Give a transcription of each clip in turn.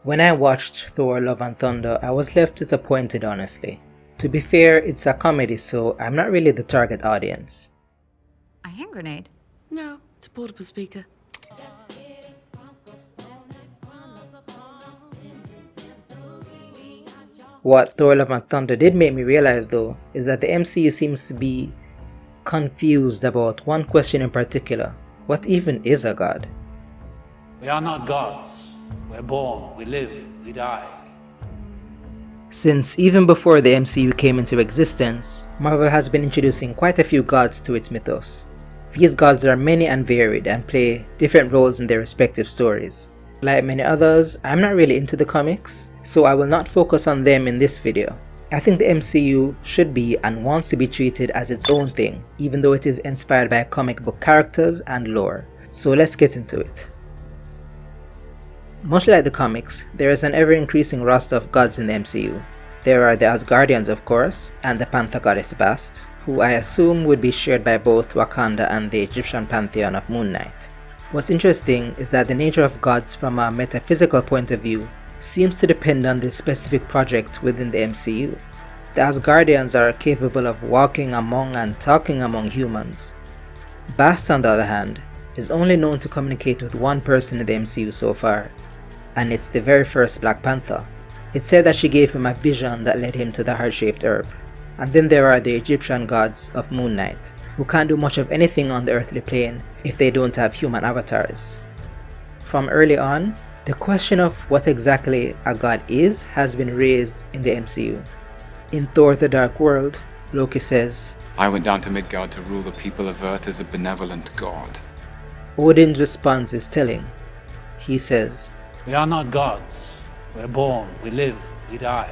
When I watched Thor Love and Thunder, I was left disappointed, honestly. To be fair, it's a comedy, so I'm not really the target audience. A hand grenade? No, it's a portable speaker. What Thor Love and Thunder did make me realize though, is that the MCU seems to be confused about one question in particular. What even is a god? We are not gods. We're born, we live, we die. Since even before the MCU came into existence, Marvel has been introducing quite a few gods to its mythos. These gods are many and varied and play different roles in their respective stories. Like many others, I'm not really into the comics, so I will not focus on them in this video. I think the MCU should be and wants to be treated as its own thing, even though it is inspired by comic book characters and lore. So let's get into it. Much like the comics, there is an ever-increasing roster of gods in the MCU. There are the Asgardians, of course, and the Panther goddess Bast, who I assume would be shared by both Wakanda and the Egyptian pantheon of Moon Knight. What's interesting is that the nature of gods from a metaphysical point of view seems to depend on the specific project within the MCU. The Asgardians are capable of walking among and talking among humans. Bast, on the other hand, is only known to communicate with one person in the MCU so far, and it's the very first Black Panther. It's said that she gave him a vision that led him to the heart-shaped herb. And then there are the Egyptian gods of Moon Knight, who can't do much of anything on the earthly plane if they don't have human avatars. From early on, the question of what exactly a god is has been raised in the MCU. In Thor: The Dark World, Loki says, I went down to Midgard to rule the people of Earth as a benevolent god. Odin's response is telling. He says, We are not gods. We're born, we live, we die.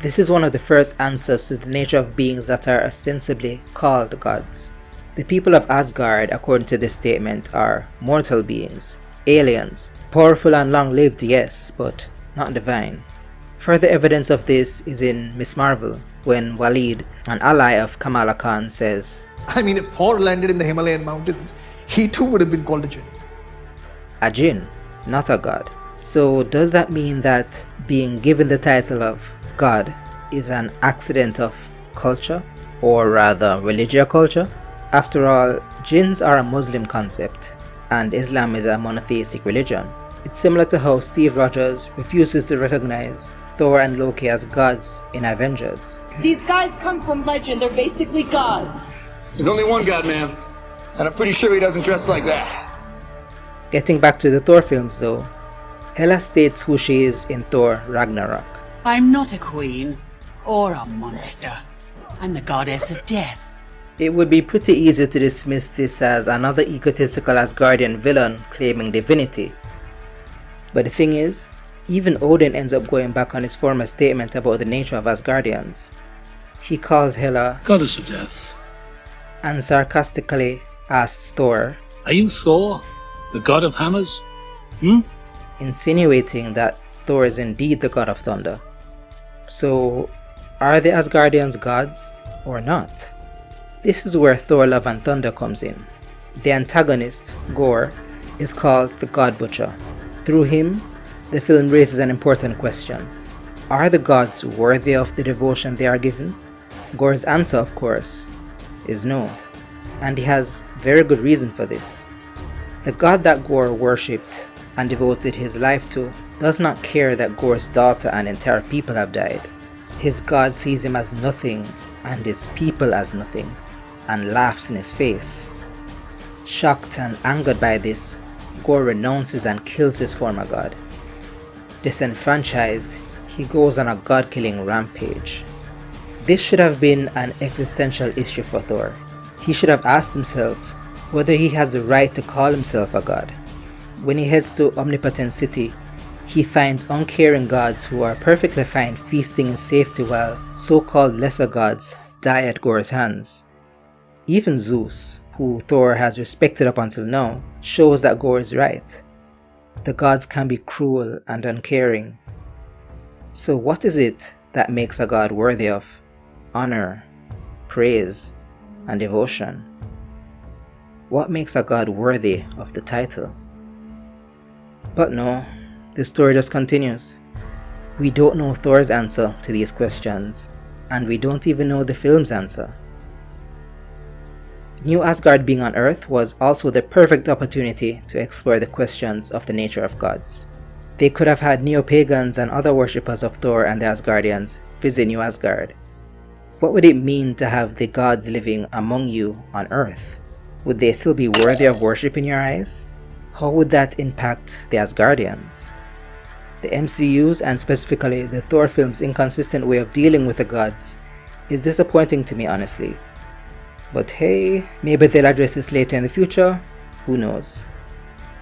this is one of the first answers to the nature of beings that are ostensibly called gods. The people of Asgard, according to this statement, are mortal beings, aliens, powerful and long-lived, yes, but not divine. Further evidence of this is in Miss Marvel, when Walid, an ally of Kamala Khan, says, I mean, if Thor landed in the Himalayan mountains, he too would have been called a jinn. a jinn, not a god. So does that mean that being given the title of god is an accident of culture, or rather religious culture? After all, jinns are a Muslim concept, and Islam is a monotheistic religion. It's similar to how Steve Rogers refuses to recognize Thor and Loki as gods in Avengers. These guys come from legend, they're basically gods. There's only one god, man. And I'm pretty sure he doesn't dress like that. Getting back to the Thor films though, Hela states who she is in Thor Ragnarok. I'm not a queen or a monster. I'm the goddess of death. It would be pretty easy to dismiss this as another egotistical Asgardian villain claiming divinity. But the thing is, even Odin ends up going back on his former statement about the nature of Asgardians. He calls Hela Goddess of death. and sarcastically asks Thor, Are you Thor, the god of hammers? insinuating that Thor is indeed the god of thunder. So, are the Asgardians gods or not? This is where Thor Love and Thunder comes in. The antagonist, Gorr, is called the God Butcher. Through him, the film raises an important question. Are the gods worthy of the devotion they are given? Gorr's answer, of course, is no, and he has very good reason for this. The god that Gorr worshipped and devoted his life to does not care that Gorr's daughter and entire people have died. His god sees him as nothing and his people as nothing, and laughs in his face. Shocked and angered by this, Gorr renounces and kills his former god. Disenfranchised, he goes on a god-killing rampage. This should have been an existential issue for Thor. He should have asked himself whether he has the right to call himself a god. When he heads to Omnipotent City, he finds uncaring gods who are perfectly fine feasting in safety while so-called lesser gods die at Gorr's hands. Even Zeus, who Thor has respected up until now, shows that Gorr is right. The gods can be cruel and uncaring. So what is it that makes a god worthy of honor, praise, and devotion? What makes a god worthy of the title? But no, the story just continues. We don't know Thor's answer to these questions, and we don't even know the film's answer. New Asgard being on Earth was also the perfect opportunity to explore the questions of the nature of gods. They could have had neo-pagans and other worshippers of Thor and the Asgardians visit New Asgard. What would it mean to have the gods living among you on Earth? Would they still be worthy of worship in your eyes? How would that impact the Asgardians? The MCU's, and specifically the Thor film's, inconsistent way of dealing with the gods is disappointing to me, honestly. But hey, maybe they'll address this later in the future, who knows.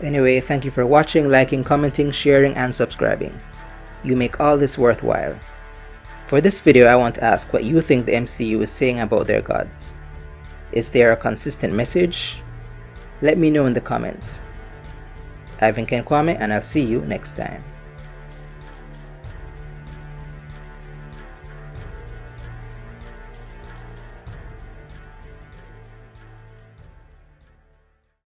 Anyway, thank you for watching, liking, commenting, sharing, and subscribing. You make all this worthwhile. For this video, I want to ask what you think the MCU is saying about their gods. Is there a consistent message? Let me know in the comments. I've been Ken Kwame, and I'll see you next time.